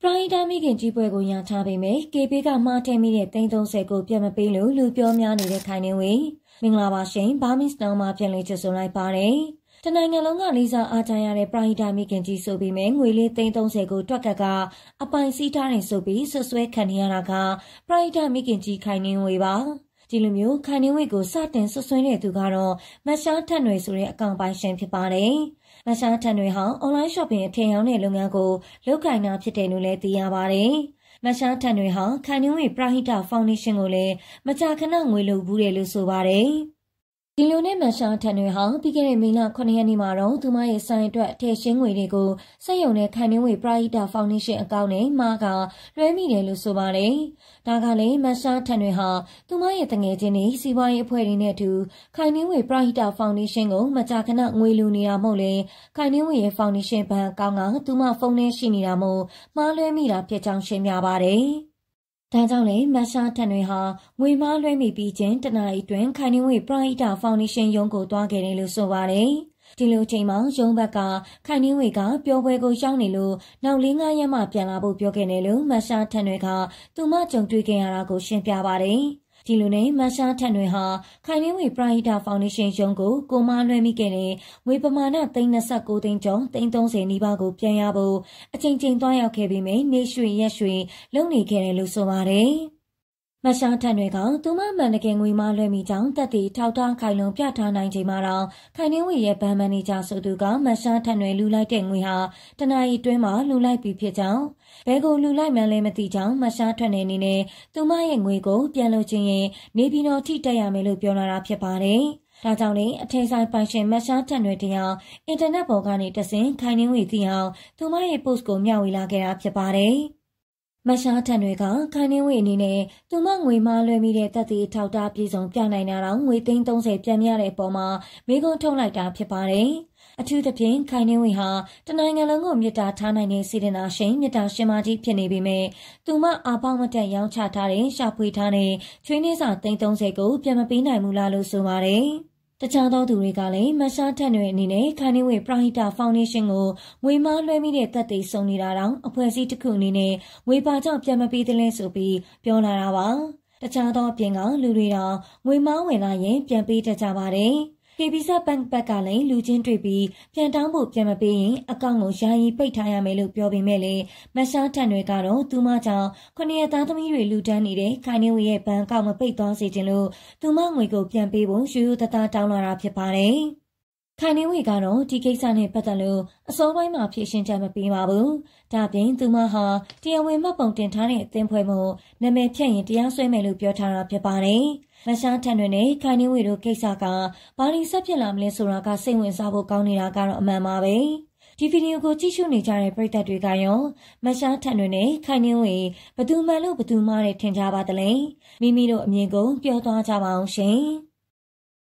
ပရိုင်တာမိခင်ကြီးပွဲကိုရထားပေမဲ့ KB ကမှားထည့်မိတဲ့330ကိုပြန်မပေးလို့လူပြောများနေတဲ့ခိုင်နေဝေမင်္ဂလာပါရှင်ဘာမစ်နောင်မှာပြန်လည်ကြိုဆိုလိုက်ပါတယ်တနိုင်ငံလုံးကလေးစားအားထားရတဲ့ပရိုင်တာမိခင်ကြီးဆိုပြီးမဲ့ငွေလေး330ကိုတွက်ကအပိုင်စီးထားတယ်ဆိုပြီးဆွဆွဲခံနေရတာကပရိုင်တာမိခင်ကြီးခိုင်နေဝေပါဒီလိုမျိုးခိုင်နေဝေကိုစတင်ဆွဆွဲတဲ့သူကတော့မရှားထက်နွယ်ဆိုတဲ့အကောင့်ပိုင်ရှင်ဖြစ်ပါတယ်မရှားထန်တွေဟာ online shopping အထည်ရောင်းတဲ့လုပ်ငန်းကိုလုပ်ကိုင်တာဖြစ်တယ်လို့လည်းသိရပါတယ်။မရှားထန်တွေဟာခိုင်နှင်းဝေပရဟိတဖောင်ဒေးရှင်းကိုလည်းမကြာခဏငွေလိုဘူးတယ်လို့ဆိုပါတယ်။ဒီလိုနဲ့မရှားထန်တွေဟာပြီးခဲ့တဲ့မေလ9ရက်နေ့မှာတော့သူမရဲ့ဆိုင်အတွက်အထည်ရှင်းငွေတွေကိုစက်ရုံနဲ့ခိုင်နှင်းဝေပရဟိတဖောင်ဒေးရှင်းအကောင့်နဲ့မှာကလွှဲမိတယ်လို့ဆိုပါတယ်။ဒါကလည်းမရှားထန်တွေဟာသူမရဲ့တငယ်ချင်းတွေစီးပွားရေးအဖွဲ့တွေနဲ့အတူခိုင်နှင်းဝေပရဟိတဖောင်ဒေးရှင်းကိုမကြာခဏငွေလိုနေတာမဟုတ်လေခိုင်နှင်းဝေရဲ့ဖောင်ဒေးရှင်းဘဏ်အကောင့်ကသူမဖုန်းထဲရှိနေတာမို့မှားလွှဲမိတာဖြစ်ကြောင်းရှင်းပြပါတယ်။ဒါကြောင့်လည်းမရှားထန်တွေဟာငွေမှားလွှဲမိပြီးချင်းတနာရီတွင်ခိုင်နှင်းဝေပရဟိတဖောင်ဒေးရှင်းရုံးကိုသွားခဲ့တယ်လို့ဆိုပါတယ်။ဒီလိုချိန်မှာရုံးဘက်ကခိုင်နှင်းဝေကပျော်ပွဲကိုရောက်နေလို့နောက်၄-၅ရက်မှပြန်လာဖို့ပြောခဲ့တယ်လို့မရှားထန်တွေကသူမကြုံတွေ့ခဲ့ရတာကိုရှင်းပြပါတယ်။ဒီလိုနဲ့မရှားထန်တွေဟာခိုင်နှင်းဝေပရဟိတဖောင်ဒေးရှင်းရုံးကိုကိုမလွှဲမိခဲ့တဲ့ငွေပမာဏ329သိန်းကျော်330နီးပါးကိုပြန်ရဖို့အချိန်ချင်းသွားရောက်ခဲ့ပြီးမြနေရွှေရက်ရွှေလုံနေခဲ့တယ်လို့ဆိုပါတယ်။မရှားထန်တွေကသူမမှန်တကယ်ငွေမလွှဲမိကြောင်းတက်တီထောက်ထားခိုင်လုံပြထားနိုင်ချိန်မှာတော့ခိုင်နှင်းဝေရဲ့ဘဏ်မန်နေဂျာဆိုသူကမရှားထန်တွေလူလိုက်တဲ့ငွေဟာတနာရီတွင်းမှာလူလိုက်ပြီးဖြစ်ကြောင်းဘယ်ကိုလူလိုက်မှန်းလဲမသိကြောင်းမရှားထွက်နေနေနဲ့သူမရဲ့ငွေကိုပြန်လို့ချင်းရင်နေပြည်တော်ထိတက်ရမယ်လို့ပြောလာတာဖြစ်ပါတယ်။ဒါကြောင့်လေအထည်ဆိုင်ပိုင်ရှင်မရှားထန်တွေတရားအင်တာနက်ပေါ်ကနေတဆင့်ခိုင်နှင်းဝေသိအောင်သူမရဲ့ post ကိုမျှဝေလာခဲ့တာဖြစ်ပါတယ်။မရှားထန်တွေကခိုင်နှင်းဝေအနေနဲ့သူမငွေမှားလွှဲမိတဲ့သက်သေထောက်ထားပြည်စုံပြနိုင်တာတော့ငွေ330ပြန်မြတဲ့အပေါ်မှာမိကုံးထုတ်လိုက်တာဖြစ်ပါတယ်။အထူးသဖြင့်ခိုင်နှင်းဝေဟာတနိုင်ငံလုံးကိုမြစ်တာထားနိုင်တဲ့စေတနာရှင်မြစ်တာရှင်မကြီးဖြစ်နေပေမဲ့သူမအာပေါမတက်ရောင်းချထားတဲ့ရှာဖွေထားတဲ့ချွေးနှင်းစာ330ကိုပြန်မပေးနိုင်ဘူးလားလို့ဆိုပါတယ်။တခြားသောသူတွေကလည်းမရှားထန်တွေအနေနဲ့ခိုင်နှင်းဝေပရဟိတဖောင်ဒေးရှင်းကိုငွေမှားလွှဲမိတဲ့သက်သေစုံနေတာတောင်အဖွဲ့အစည်းတစ်ခုအနေနဲ့ငွေပါကြောင့်ပြန်မပေးသလဲဆိုပြီးပြောလာတာပါတခြားသောအပြင်ကလူတွေတောင်ငွေမှားဝင်လာရင်ပြန်ပေးတတ်ကြပါတယ်KBZ Bank ဘက်ကလည်းလူချင်းတွေ့ပြီးပြန်တောင်းဖို့ပြန်မပေးရင်အကောင့်ကိုယာယီပိတ်ထားရမယ်လို့ပြောပေမဲ့လည်းမရှားထန်တွေကတော့သူမကြောင့်9ရက်သားသမီးတွေလူတန်းနေတဲ့ခိုင်နှင်းဝေရဲ့ဘဏ်အကောင့်မပိတ်သွားစေချင်လို့သူမငွေကိုပြန်ပေးဖို့ရိုးရိုးသားသားတောင်းလာတာဖြစ်ပါတယ်။ခိုင်နှင်းဝေကတော့ဒီကိစ္စနဲ့ပတ်သက်လို့အစောပိုင်းမှာဖြေရှင်းချက်မပေးပါဘူး။ဒါပြင်သူမဟာတရားဝင်မှတ်ပုံတင်ထားတဲ့အသင်းဖွဲ့မှုနာမည်ဖြတ်ရင်တရားစွဲမယ်လို့ပြောထားတာဖြစ်ပါတယ်။မရှားထန်တွေနဲ့ခိုင်နှင်းဝေတို့ကိစ္စကဘာလို့ဆက်ဖြစ်လာမလဲဆိုတာကစိတ်ဝင်စားဖို့ကောင်းနေတာကတော့အမှန်ပါပဲဒီဗီဒီယိုကိုကြည့်ရှုနေကြတဲ့ပရိသတ်တွေကရောမရှားထန်တွေနဲ့ခိုင်နှင်းဝေဘသူမှန်လို့ဘသူမှားတယ်ထင်ကြပါသလဲမိမိတို့အမြင်ကိုပြောသွားကြပါအောင်ရှင်